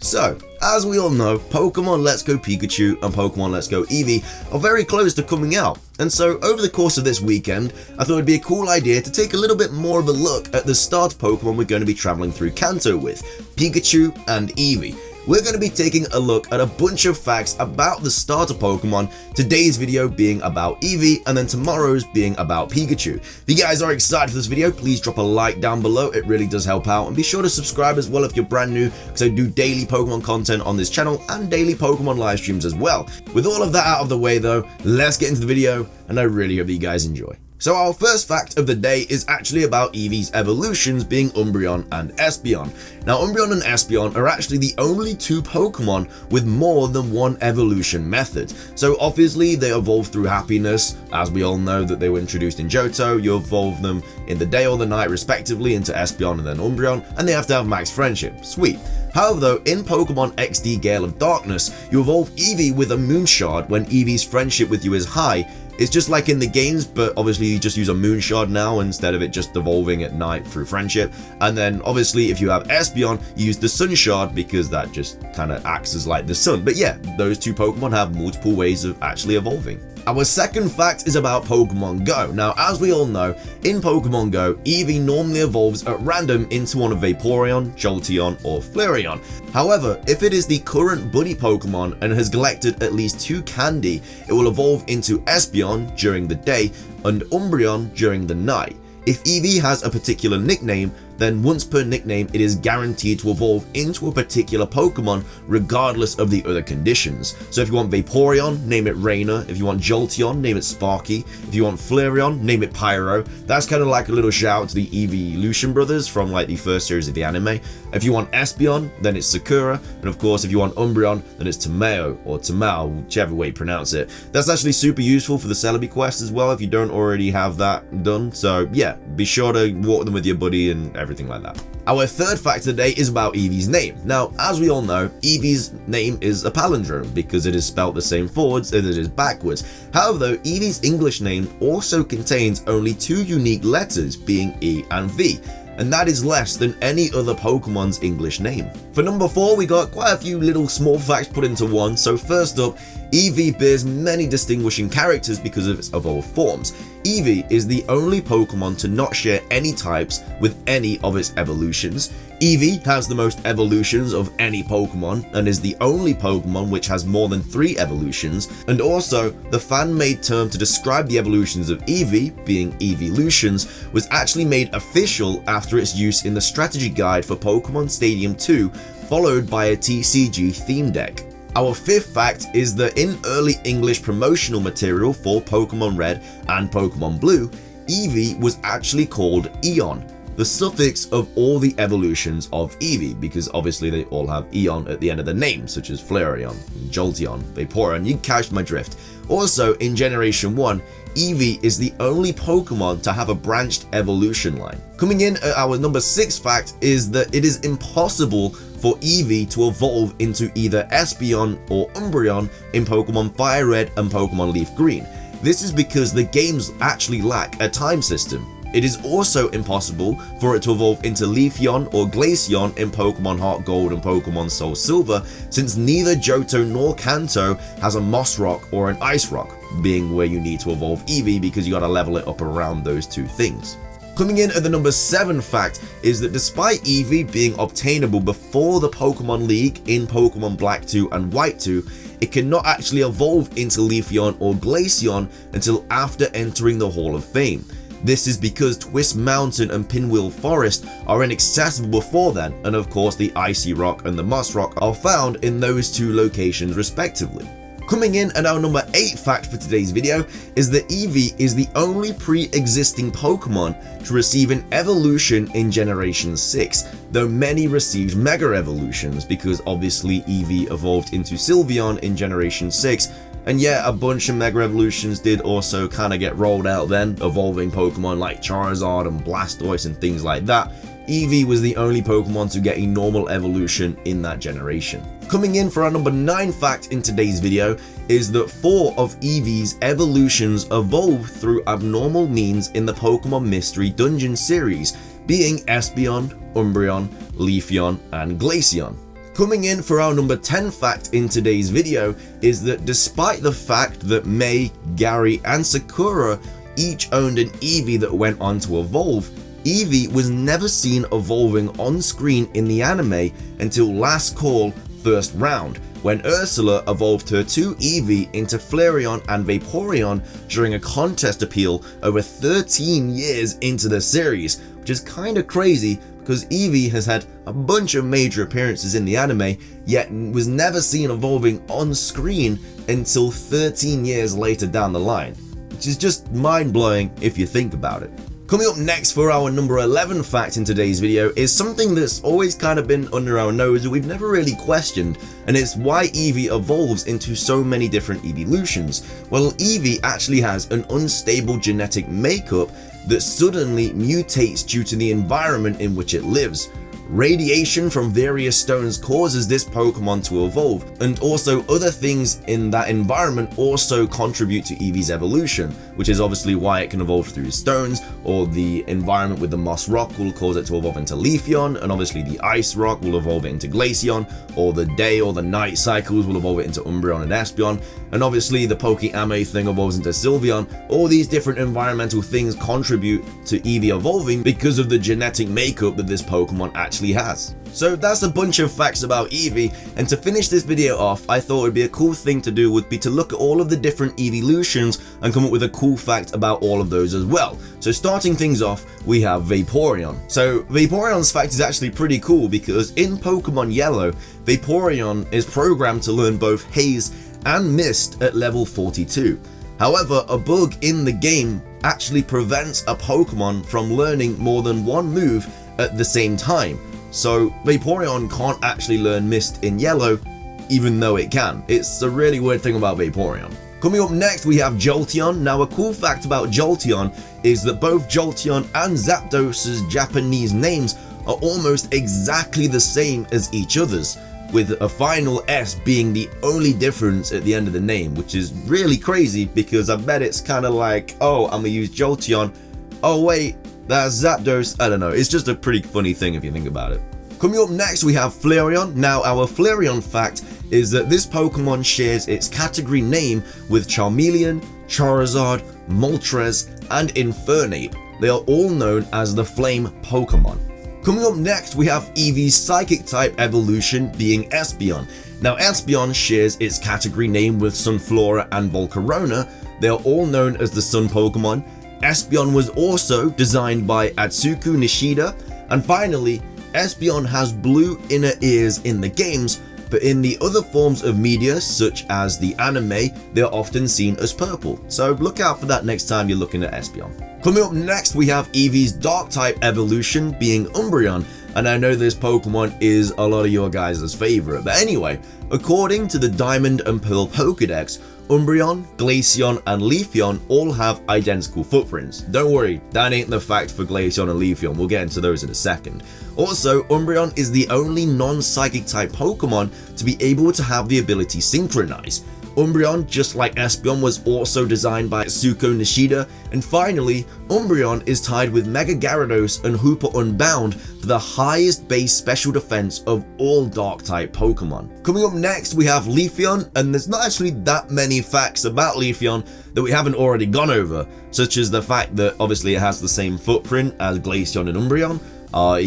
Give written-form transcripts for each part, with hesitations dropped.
So, as we all know, Pokemon Let's Go Pikachu and Pokemon Let's Go Eevee are very close to coming out, and so over the course of this weekend, I thought it'd be a cool idea to take a little bit more of a look at the starter Pokemon we're going to be traveling through Kanto with, Pikachu and Eevee. We're going to be taking a look at a bunch of facts about the starter Pokemon, today's video being about Eevee, and then tomorrow's being about Pikachu. If you guys are excited for this video, please drop a like down below, it really does help out, and be sure to subscribe as well if you're brand new, because I do daily Pokemon content on this channel, and daily Pokemon live streams as well. With all of that out of the way though, let's get into the video, and I really hope that you guys enjoy. So our first fact of the day is actually about Eevee's evolutions being Umbreon and Espeon. Now Umbreon and Espeon are actually the only two Pokemon with more than one evolution method. So obviously they evolve through happiness, as we all know that they were introduced in Johto. You evolve them in the day or the night respectively into Espeon and then Umbreon, and they have to have max friendship, sweet. However though, in Pokemon XD Gale of Darkness, you evolve Eevee with a Moon Shard when Eevee's friendship with you is high. It's just like in the games, but obviously you just use a Moon Shard now instead of it just evolving at night through friendship. And then obviously if you have Espeon, you use the Sun Shard because that just kind of acts as like the sun. But yeah, those two Pokemon have multiple ways of actually evolving. Our second fact is about Pokemon Go. Now, as we all know, in Pokemon Go, Eevee normally evolves at random into one of Vaporeon, Jolteon, or Flareon. However, if it is the current buddy Pokemon and has collected at least 2 candy, it will evolve into Espeon during the day and Umbreon during the night. If Eevee has a particular nickname, then once per nickname it is guaranteed to evolve into a particular Pokemon regardless of the other conditions. So if you want Vaporeon, name it Rainer. If you want Jolteon, name it Sparky. If you want Flareon, name it Pyro. That's kind of like a little shout out to the Eeveelution brothers from like the first series of the anime. If you want Espeon, then it's Sakura, and of course if you want Umbreon, then it's Tomeo or Tomao, whichever way you pronounce it. That's actually super useful for the Celebi quest as well if you don't already have that done. So yeah, be sure to walk them with your buddy and everything like that. Our third fact today is about Eevee's name. Now, as we all know, Eevee's name is a palindrome because it is spelled the same forwards as it is backwards. However, though, Eevee's English name also contains only 2 unique letters, being E and V, and that is less than any other Pokemon's English name. For number 4, we got quite a few little small facts put into one. So first up, Eevee bears many distinguishing characters because of its evolved forms. Eevee is the only Pokemon to not share any types with any of its evolutions. Eevee has the most evolutions of any Pokemon and is the only Pokemon which has more than 3 evolutions, and also the fan-made term to describe the evolutions of Eevee, being Eeveelutions, was actually made official after its use in the strategy guide for Pokemon Stadium 2, followed by a TCG theme deck. Our fifth fact is that in early English promotional material for Pokemon Red and Pokemon Blue, Eevee was actually called Eon, the suffix of all the evolutions of Eevee, because obviously they all have Eon at the end of the name, such as Flareon, Jolteon, Vaporeon. You catch my drift. Also, in Generation 1, Eevee is the only Pokemon to have a branched evolution line. Coming in at our number 6 fact is that it is impossible for Eevee to evolve into either Espeon or Umbreon in Pokemon Fire Red and Pokemon Leaf Green. This is because the games actually lack a time system. It is also impossible for it to evolve into Leafeon or Glaceon in Pokemon Heart Gold and Pokemon Soul Silver, since neither Johto nor Kanto has a Moss Rock or an Ice Rock, being where you need to evolve Eevee because you gotta level it up around those 2 things. Coming in at the number 7 fact is that despite Eevee being obtainable before the Pokemon League in Pokemon Black 2 and White 2, it cannot actually evolve into Leafeon or Glaceon until after entering the Hall of Fame. This is because Twist Mountain and Pinwheel Forest are inaccessible before then, and of course the Icy Rock and the Moss Rock are found in those 2 locations respectively. Coming in at our number 8 fact for today's video is that Eevee is the only pre-existing Pokemon to receive an evolution in Generation 6, though many received Mega Evolutions because obviously Eevee evolved into Sylveon in Generation 6, and yeah, a bunch of Mega Evolutions did also kind of get rolled out then, evolving Pokemon like Charizard and Blastoise and things like that. Eevee was the only Pokemon to get a normal evolution in that generation. Coming in for our number 9 fact in today's video is that 4 of Eevee's evolutions evolved through abnormal means in the Pokemon Mystery Dungeon series, being Espeon, Umbreon, Leafeon, and Glaceon. Coming in for our number 10 fact in today's video is that despite the fact that May, Gary, and Sakura each owned an Eevee that went on to evolve, Eevee was never seen evolving on screen in the anime until Last Call First Round, when Ursula evolved her two Eevee into Flareon and Vaporeon during a contest appeal over 13 years into the series, which is kinda crazy because Eevee has had a bunch of major appearances in the anime, yet was never seen evolving on screen until 13 years later down the line, which is just mind-blowing if you think about it. Coming up next for our number 11 fact in today's video is something that's always kind of been under our nose that we've never really questioned, and it's why Eevee evolves into so many different evolutions. Well, Eevee actually has an unstable genetic makeup that suddenly mutates due to the environment in which it lives. Radiation from various stones causes this Pokemon to evolve, and also other things in that environment also contribute to Eevee's evolution, which is obviously why it can evolve through stones, or the environment with the Moss Rock will cause it to evolve into Leafeon, and obviously the Ice Rock will evolve it into Glaceon, or the day or the night cycles will evolve it into Umbreon and Espeon, and obviously the Poke-Ame thing evolves into Sylveon. All these different environmental things contribute to Eevee evolving because of the genetic makeup that this Pokemon actually has. So that's a bunch of facts about Eevee, and to finish this video off, I thought it'd be a cool thing to do would be to look at all of the different evolutions and come up with a cool fact about all of those as well. So starting things off, we have Vaporeon. So Vaporeon's fact is actually pretty cool because in Pokemon Yellow, Vaporeon is programmed to learn both Haze and Mist at level 42. However, a bug in the game actually prevents a Pokemon from learning more than one move at the same time. So Vaporeon can't actually learn Mist in Yellow, even though it can. It's a really weird thing about Vaporeon. Coming up next, we have Jolteon. Now, a cool fact about Jolteon is that both Jolteon and Zapdos's Japanese names are almost exactly the same as each other's, with a final S being the only difference at the end of the name, which is really crazy because I bet it's kind of like, oh, I'm gonna use Jolteon. Oh wait, that's Zapdos. I don't know, it's just a pretty funny thing if you think about it. Coming up next, we have Flareon. Now, our Flareon fact is that this Pokemon shares its category name with Charmeleon, Charizard, Moltres, and Infernape. They are all known as the Flame Pokemon. Coming up next, we have Eevee's Psychic type evolution being Espeon. Now, Espeon shares its category name with Sunflora and Volcarona. They are all known as the Sun Pokemon. Espeon was also designed by Atsuko Nishida. And finally, Espeon has blue inner ears in the games, but in the other forms of media, such as the anime, they are often seen as purple. So look out for that next time you're looking at Espeon. Coming up next, we have Eevee's Dark type evolution being Umbreon, and I know this Pokemon is a lot of your guys' favorite, but anyway, according to the Diamond and Pearl Pokedex, Umbreon, Glaceon, and Leafeon all have identical footprints. Don't worry, that ain't the fact for Glaceon and Leafeon, we'll get into those in a second. Also, Umbreon is the only non-psychic type Pokemon to be able to have the ability Synchronize. Umbreon, just like Espeon, was also designed by Atsuko Nishida, and finally, Umbreon is tied with Mega Gyarados and Hoopa Unbound for the highest base special defense of all Dark-type Pokemon. Coming up next, we have Leafeon, and there's not actually that many facts about Leafeon that we haven't already gone over, such as the fact that obviously it has the same footprint as Glaceon and Umbreon.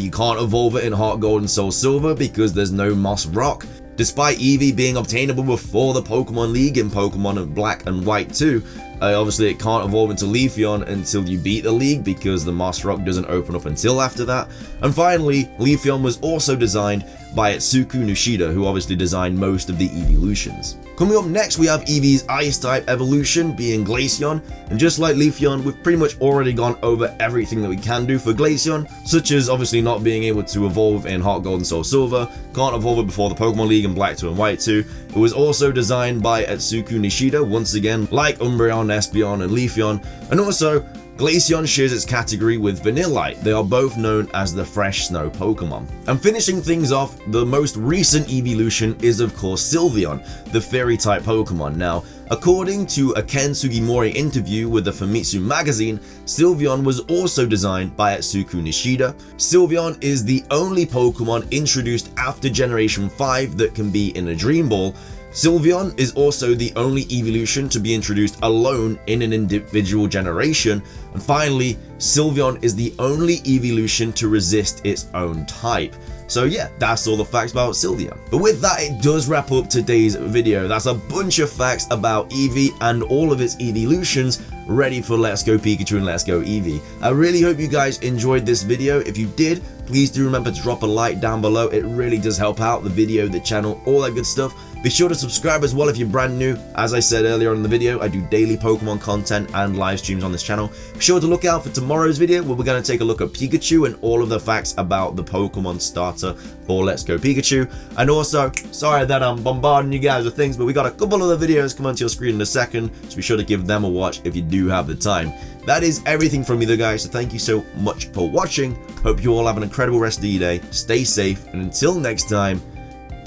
You can't evolve it in Heart Gold and Soul Silver because there's no Moss Rock. Despite Eevee being obtainable before the Pokemon League in Pokemon Black and White too, obviously it can't evolve into Leafeon until you beat the League because the Moss Rock doesn't open up until after that. And finally, Leafeon was also designed by Atsuko Nishida, who obviously designed most of the evolutions. Coming up next, we have Eevee's Ice-type evolution being Glaceon, and just like Leafeon, we've pretty much already gone over everything that we can do for Glaceon, such as obviously not being able to evolve in Heart Gold and Soul Silver, can't evolve it before the Pokemon League in Black 2 and White 2. It was also designed by Atsuko Nishida, once again, like Umbreon, Espeon, and Leafeon, and also Glaceon shares its category with Vanillite. They are both known as the fresh snow Pokemon. And finishing things off, the most recent evolution is of course Sylveon, the fairy type Pokemon. Now, according to a Ken Sugimori interview with the Famitsu magazine, Sylveon was also designed by Atsuku Nishida. Sylveon is the only Pokemon introduced after Generation 5 that can be in a Dream Ball. Sylveon is also the only evolution to be introduced alone in an individual generation. And finally, Sylveon is the only evolution to resist its own type. So yeah, that's all the facts about Sylveon. But with that, it does wrap up today's video. That's a bunch of facts about Eevee and all of its evolutions ready for Let's Go Pikachu and Let's Go Eevee. I really hope you guys enjoyed this video. If you did, please do remember to drop a like down below. It really does help out the video, the channel, all that good stuff. Be sure to subscribe as well if you're brand new. As I said earlier in the video, I do daily Pokemon content and live streams on this channel. Be sure to look out for tomorrow's video where we're going to take a look at Pikachu and all of the facts about the Pokemon starter for Let's Go Pikachu. And also, sorry that I'm bombarding you guys with things, but we got a couple other videos coming onto your screen in a second, so be sure to give them a watch if you do have the time. That is everything from me though, guys, so thank you so much for watching. Hope you all have an incredible rest of your day. Stay safe, and until next time,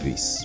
peace.